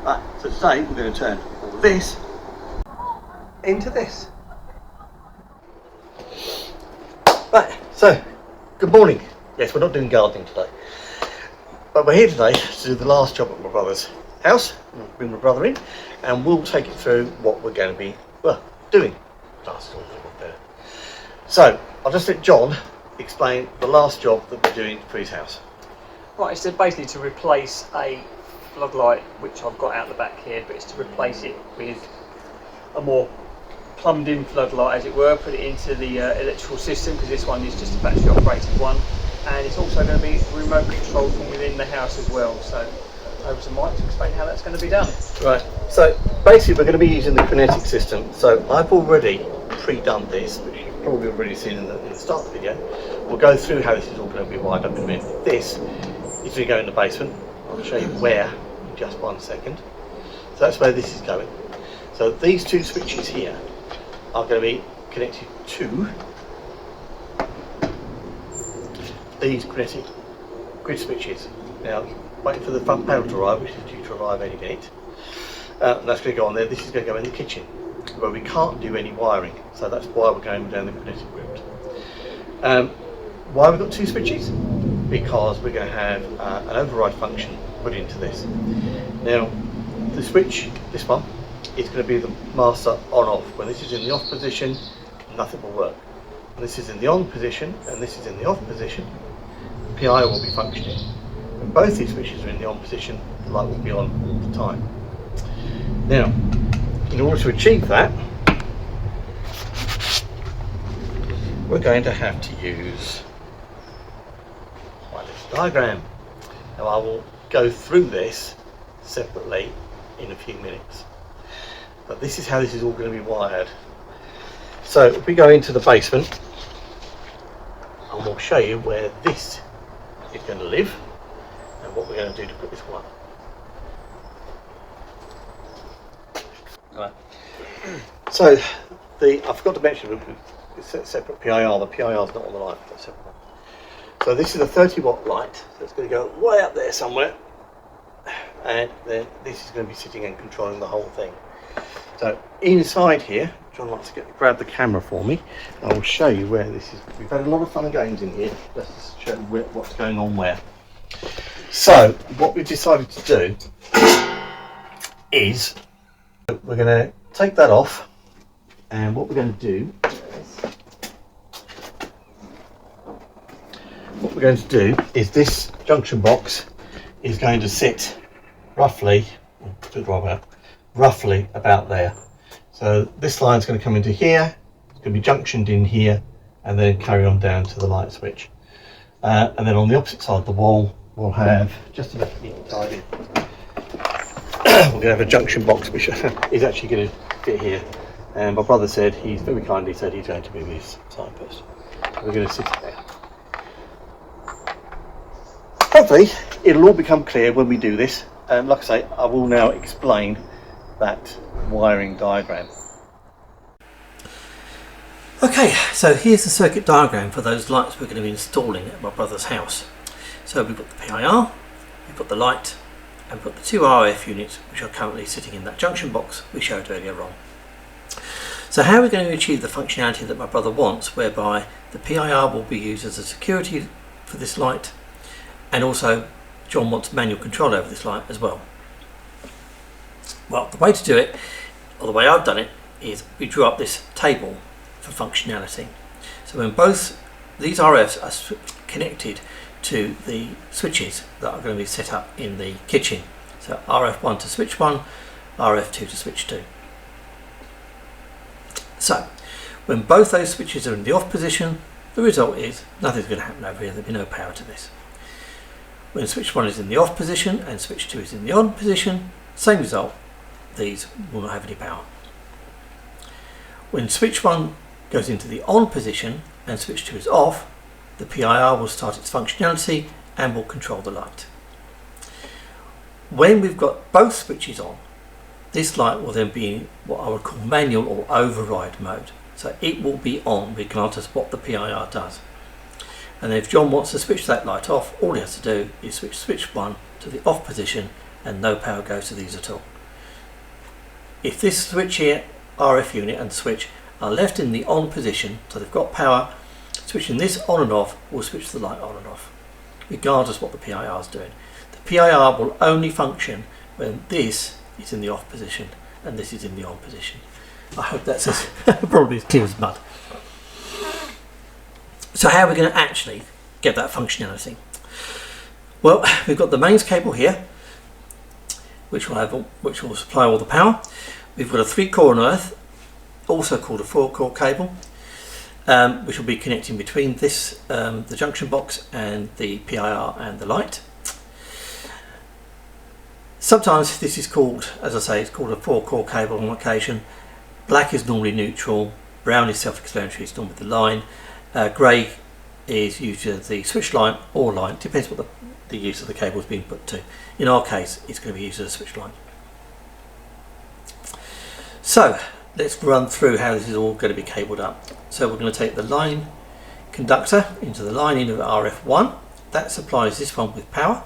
Right, so today we're going to turn all this into this. Right, so good morning. Yes, we're not doing gardening today, but we're here today to do the last job at my brother's house. We'll bring my brother in and we'll take it through what we're going to be, doing. So I'll just let John explain the last job that we're doing for his house. Right, it's basically to replace a floodlight which I've got out the back here, but it's to replace it with a more plumbed in floodlight, as it were, put it into the electrical system, because this one is just a battery operated one, and it's also going to be remote controlled from within the house as well. So over to Mike to explain how that's going to be done. Right, so basically we're going to be using the kinetic system. So I've already pre-done this, which you've probably already seen in the start of the video. We'll go through how this is all going to be wired up in a minute. This is going to go in the basement. I'll show you where in just 1 second. So that's where this is going. So these two switches here are going to be connected to these kinetic grid switches. Now, waiting for the front panel to arrive, which is due to arrive any minute. That's going to go on there. This is going to go in the kitchen, where we can't do any wiring. So that's why we're going down the kinetic route. Why we've got two switches? Because we're going to have an override function put into this. Now, the switch, this one, is going to be the master on-off. When this is in the off position, nothing will work. When this is in the on position and this is in the off position, the PIR will be functioning. When both these switches are in the on position, the light will be on all the time. Now, in order to achieve that, we're going to have to use this diagram. Now I will go through this separately in a few minutes, but this is how this is all going to be wired. So if we go into the basement, and we'll show you where this is going to live and what we're going to do to put this one up. Right. So I forgot to mention it's a separate PIR. The PIR is not on the light, that's separate. So this is a 30-watt light, so it's going to go way up there somewhere, and then this is going to be sitting and controlling the whole thing. So inside here, John likes to grab the camera for me. I will show you where this is. We've had a lot of fun and games in here. Let's just show you what's going on where. So what we've decided to do is we're going to take that off, and what we're going to do is this junction box is going to sit roughly about there. So this line's going to come into here, it's going to be junctioned in here, and then carry on down to the light switch. And then on the opposite side of the wall, we'll have, just to make it neat and tidy, we're going to have a junction box which is actually going to fit here. And my brother said, he's very kindly said he's going to move his signpost. So we're going to sit it there. Hopefully it'll all become clear when we do this. Like I say, I will now explain that wiring diagram. Okay, so here's the circuit diagram for those lights we're going to be installing at my brother's house. So we've got the PIR, we've got the light, and we've got the two RF units which are currently sitting in that junction box we showed earlier on. So how are we going to achieve the functionality that my brother wants, whereby the PIR will be used as a security for this light, and also John wants manual control over this light as well? Well, the way to do it, or the way I've done it, is we drew up this table for functionality. So when both these RFs are connected to the switches that are going to be set up in the kitchen, so RF1 to switch 1, RF2 to switch 2. So when both those switches are in the off position, the result is nothing's going to happen over here, there'll be no power to this. When switch 1 is in the off position and switch 2 is in the on position, same result, these will not have any power. When switch 1 goes into the on position and switch 2 is off, the PIR will start its functionality and will control the light. When we've got both switches on, this light will then be in what I would call manual or override mode. So it will be on regardless of what the PIR does. And if John wants to switch that light off, all he has to do is switch switch 1 to the off position and no power goes to these at all. if this switch here, RF unit and switch, are left in the on position, so they've got power, switching this on and off will switch the light on and off, regardless what the PIR is doing. The PIR will only function when this is in the off position and this is in the on position. I hope that's probably as clear as mud. So how are we going to actually get that functionality? Well, we've got the mains cable here, which will supply all the power. We've got a 3-core earth, also called a 4-core cable, which will be connecting between this, the junction box, and the PIR and the light. Sometimes this is called, as I say, it's called a 4-core cable on occasion. Black is normally neutral, brown is self-explanatory, it's normally the line, grey is usually the switch line or line, depends what the use of the cable is being put to. In our case, it's going to be used as a switch line. So let's run through how this is all going to be cabled up. So we're going to take the line conductor into the line in of RF1. That supplies this one with power.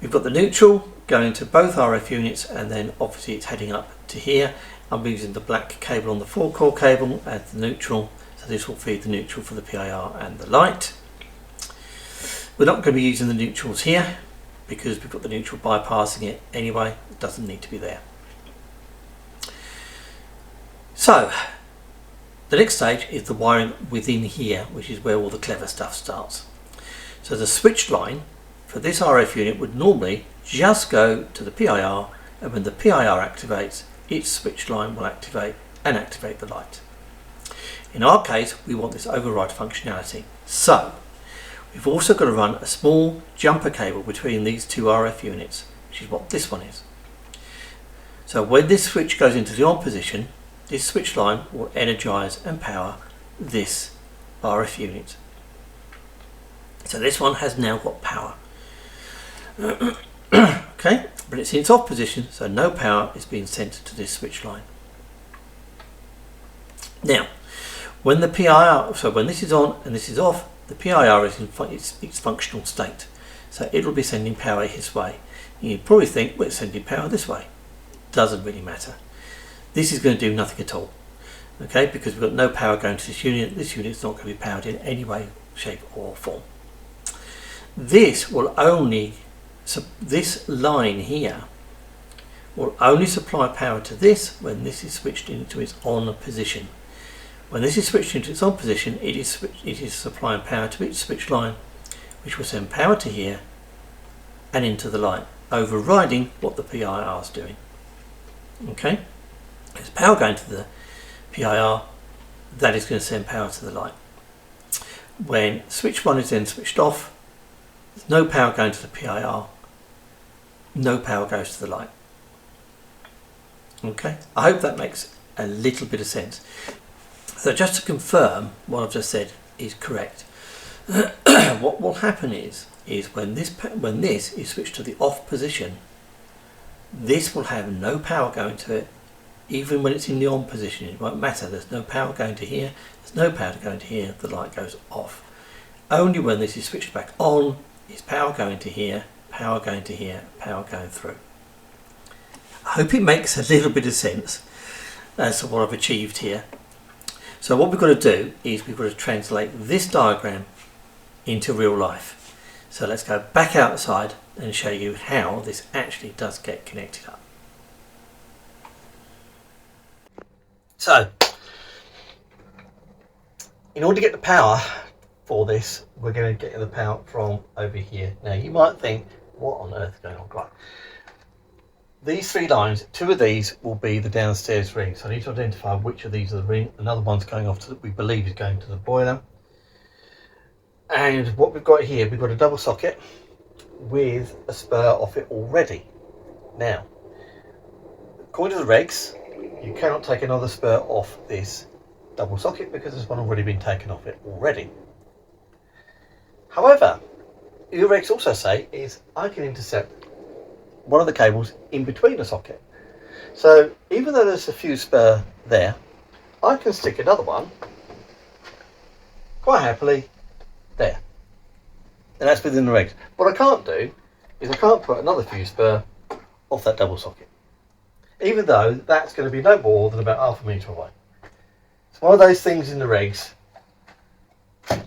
We've got the neutral going to both RF units, and then obviously it's heading up to here. I'm using the black cable on the 4-core cable as the neutral, so this will feed the neutral for the PIR and the light. We're not going to be using the neutrals here because we've got the neutral bypassing it anyway. It doesn't need to be there. So the next stage is the wiring within here, which is where all the clever stuff starts. So the switch line for this RF unit would normally just go to the PIR, and when the PIR activates, its switch line will activate and activate the light. In our case, we want this override functionality. So we've also got to run a small jumper cable between these two RF units, which is what this one is. So when this switch goes into the on position, this switch line will energize and power this RF unit. So this one has now got power. Okay, but it's in its off position, so no power is being sent to this switch line. Now, when the PIR, so when this is on and this is off, the PIR is in its functional state. So it will be sending power his way. You probably think, well, it's sending power this way. Doesn't really matter. This is going to do nothing at all. Okay, because we've got no power going to this unit. This unit is not going to be powered in any way, shape or form. This will only, so this line here will only supply power to this when this is switched into its on position. When this is switched into its on position, it is supplying power to its switch line, which will send power to here and into the light, overriding what the PIR is doing. Okay, there's power going to the PIR, that is going to send power to the light. When switch 1 is then switched off, there's no power going to the PIR, no power goes to the light. Okay, I hope that makes a little bit of sense. So just to confirm what I've just said is correct, what will happen is when this is switched to the off position, this will have no power going to it. Even when it's in the on position, it won't matter. There's no power going to here, there's no power going to here, the light goes off. Only when this is switched back on is power going to here, power going to here, power going through. I hope it makes a little bit of sense as to what I've achieved here. So what we've got to do is we've got to translate this diagram into real life. So let's go back outside and show you how this actually does get connected up. So, in order to get the power for this, we're going to get the power from over here. Now you might think, what on earth is going on? Right. These 3 lines, 2 of these will be the downstairs ring. So I need to identify which of these are the ring. Another one's going off to, we believe is going to the boiler. And what we've got here, we've got a double socket with a spur off it already. Now, according to the regs, you cannot take another spur off this double socket because there's one already been taken off it already. However, your regs also say is I can intercept one of the cables in between the socket. So even though there's a few spare there, I can stick another one quite happily there. And that's within the regs. What I can't do is I can't put another fuse spur off that double socket. even though that's going to be no more than about half a metre away. It's one of those things in the regs,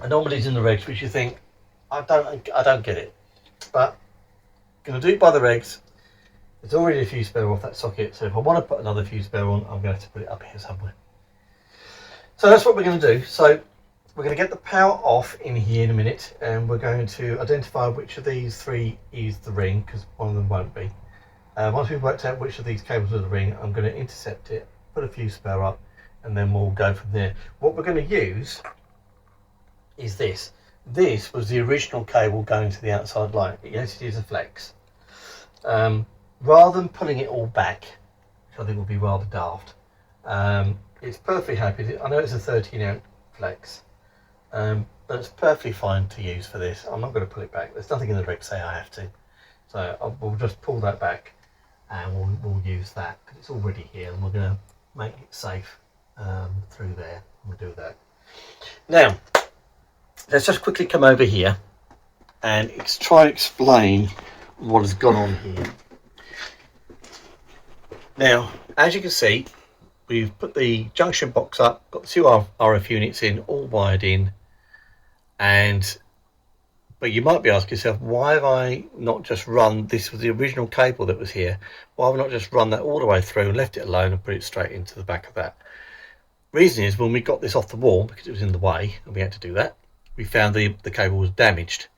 anomalies in the regs, which you think, I don't get it, but I'm going to do it by the regs. There's already a fuse spare off that socket, so if I want to put another fuse spare on, I'm going to have to put it up here somewhere. So that's what we're going to do. So we're going to get the power off in here in a minute, and we're going to identify which of these three is the ring, because one of them won't be. Once we've worked out which of these cables are the ring, I'm going to intercept it, put a fuse spare up, and then we'll go from there. What we're going to use is this. This was the original cable going to the outside light. Yes, it is a flex. Rather than pulling it all back, which I think would be rather daft, it's perfectly happy. I know it's a 13 amp flex, but it's perfectly fine to use for this. I'm not going to pull it back. There's nothing in the regs say I have to. So we'll just pull that back, and we'll use that because it's already here, and we're going to make it safe through there. We'll do that. Now, let's just quickly come over here and try and explain what has gone on here. Now, as you can see, we've put the junction box up, got the two RF units in, all wired in, but you might be asking yourself, why have I not just run, this was the original cable that was here, why have I not just run that all the way through and left it alone and put it straight into the back of that? Reason is, when we got this off the wall, because it was in the way and we had to do that, we found the cable was damaged.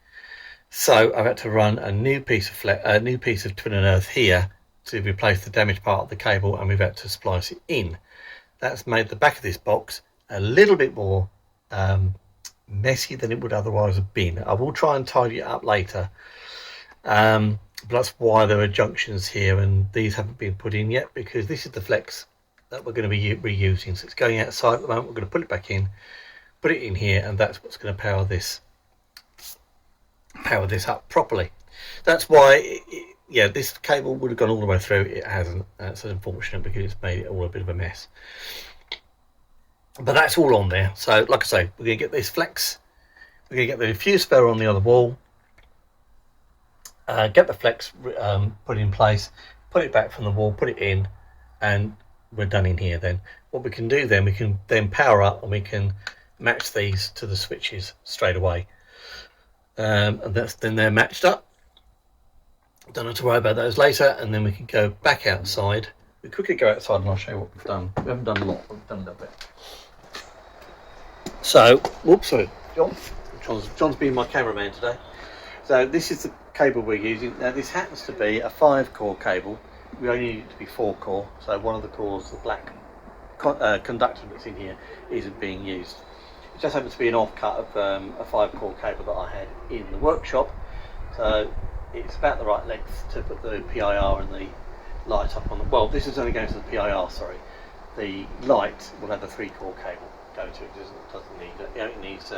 So I've had to run a new piece of twin and earth here to replace the damaged part of the cable, and we've had to splice it in. That's made the back of this box a little bit more messy than it would otherwise have been. I will try and tidy it up later, but that's why there are junctions here, and these haven't been put in yet, because this is the flex that we're going to be reusing. So it's going outside at the moment. We're going to put it back in, put it in here, and that's what's going to power this up properly. That's why yeah, this cable would have gone all the way through. It hasn't. That's unfortunate, because it's made it all a bit of a mess. But that's all on there. So like I say, we're going to get this flex, we're going to get the fuse spare on the other wall, get the flex put in place, put it back from the wall, put it in, and we're done in here. Then what we can do then, we can then power up, and we can match these to the switches straight away, and then they're matched up. Don't have to worry about those later, and then we can go back outside. We quickly go outside and I'll show you what we've done. We haven't done a lot, we've done a little bit. So, whoops, sorry, John's being my cameraman today. So this is the cable we're using. Now this happens to be a 5-core cable. We only need it to be 4-core, so one of the cores, the black conductor that's in here, isn't being used. It just happens to be an off-cut of a 5-core cable that I had in the workshop. So it's about the right length to put the PIR and the light up on the, well, this is only going to the PIR, sorry. The light will have a 3-core cable go to it. Doesn't need it. It only needs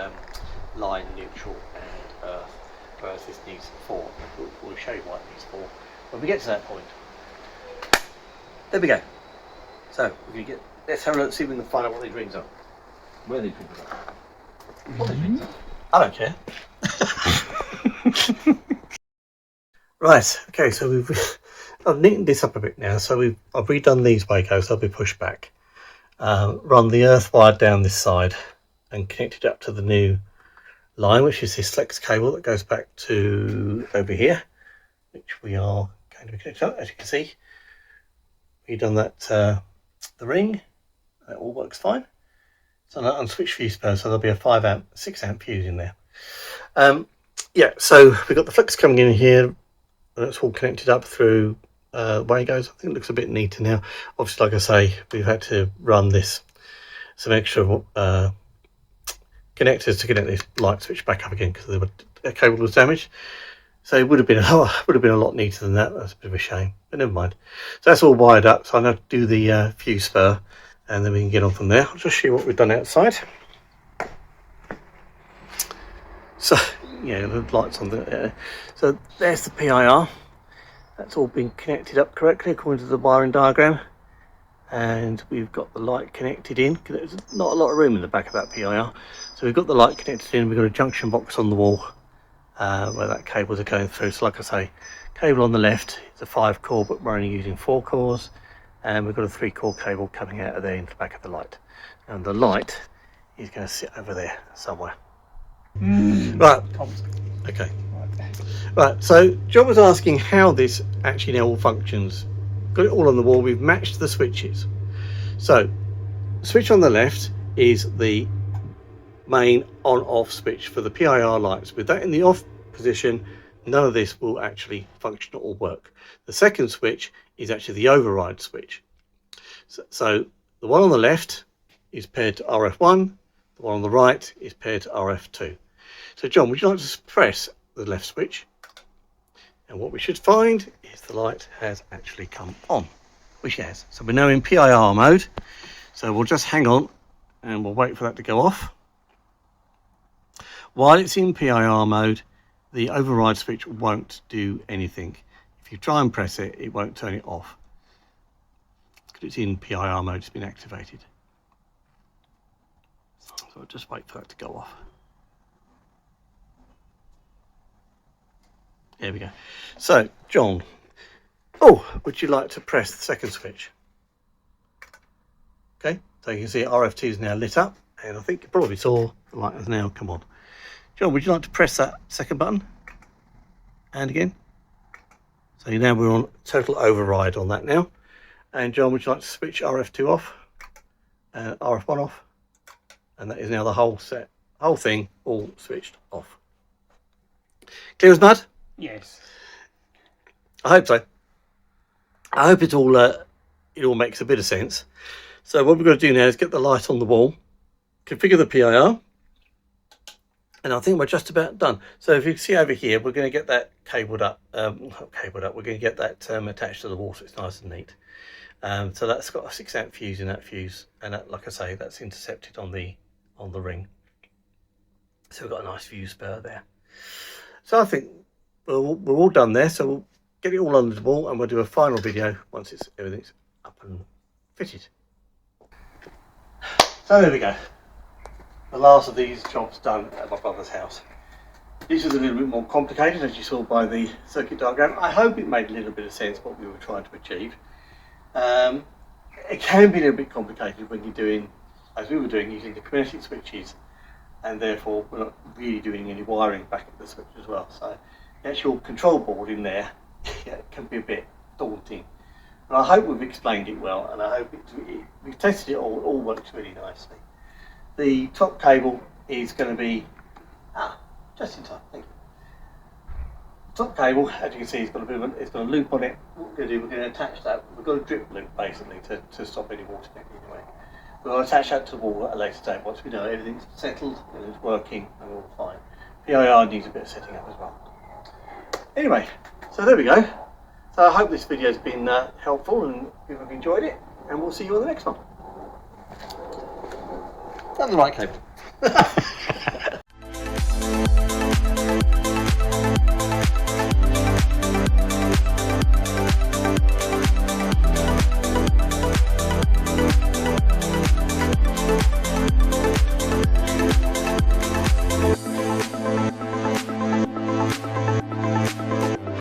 line, neutral and earth, whereas this needs 4. We'll show you why it needs 4 when we get to that point. There we go. So let's have a look, see if we can find out what these rings are. Where these rings are. What these rings are. I don't care. Right, okay, so I've neatened this up a bit now. So I've redone these wacos, they'll be pushed back. Run the earth wire down this side and connected up to the new line, which is this flex cable that goes back to over here, which we are going to be connected up, as you can see. We've done that, the ring, that all works fine. So on switch fuse spare, so there'll be a 6 amp fuse in there. Yeah, so we've got the flex coming in here. That's all connected up through the way it goes. I think it looks a bit neater now. Obviously, like I say, we've had to run some extra connectors to connect this light switch back up again, because the cable was damaged. So it would have been a lot neater than that. That's a bit of a shame, but never mind. So that's all wired up. So I'm going to do the fuse spur, and then we can get on from there. I'll just show you what we've done outside. So yeah, the lights on there. So there's the PIR. That's all been connected up correctly according to the wiring diagram, and we've got the light connected in. There's not a lot of room in the back of that PIR, so we've got the light connected in. We've got a junction box on the wall where that cables are going through. So like I say, cable on the left is a 5-core, but we're only using 4 cores, and we've got a 3-core cable coming out of there into the back of the light, and the light is going to sit over there somewhere. Right, okay. Right, so John was asking how this actually now all functions. Got it all on the wall, we've matched the switches. So, switch on the left is the main on-off switch for the PIR lights. With that in the off position, none of this will actually function or work. The second switch is actually the override switch. So the one on the left is paired to RF1, the one on the right is paired to RF2. So John, would you like to press the left switch? And what we should find is the light has actually come on, which it has. So we're now in PIR mode. So we'll just hang on and we'll wait for that to go off. While it's in PIR mode, the override switch won't do anything. If you try and press it, it won't turn it off. Because it's in PIR mode, it's been activated. So I'll just wait for that to go off. There we go. So, John, would you like to press the second switch? Okay, so you can see RF2 is now lit up, and I think you probably saw the light has now come on. John, would you like to press that second button? And again. So now we're on total override on that now. And John, would you like to switch RF2 off and RF1 off? And that is now the whole thing all switched off. Clear as mud? Yes. I hope so. I hope it all makes a bit of sense. So what we're going to do now is get the light on the wall, configure the PIR, and I think we're just about done. So if you see over here, we're going to get that cabled up. Not cabled up. We're going to get that attached to the wall so it's nice and neat. So that's got a 6-amp fuse in that fuse, and that, like I say, that's intercepted on the ring. So we've got a nice fuse spur there. So I think we're all done there. So we'll get it all under the wall, and we'll do a final video once everything's up and fitted. So there we go. The last of these jobs done at my brother's house. This was a little bit more complicated, as you saw by the circuit diagram. I hope it made a little bit of sense what we were trying to achieve. It can be a little bit complicated when you're doing, as we were doing, using the kinetic switches, and therefore we're not really doing any wiring back at the switch as well. So the actual control board in there can be a bit daunting. But I hope we've explained it well, and I hope we've tested it all works really nicely. The top cable is going to be, just in time, thank you. The top cable, as you can see, it's got a loop on it. What we're going to do, we're going to attach that. We've got a drip loop basically to stop any water getting in the way. We'll attach that to the wall at a later date once we know everything's settled and it's working and all fine. PIR needs a bit of setting up as well. Anyway, so there we go. So I hope this video has been helpful and people have enjoyed it, and we'll see you on the next one. That's the right cable.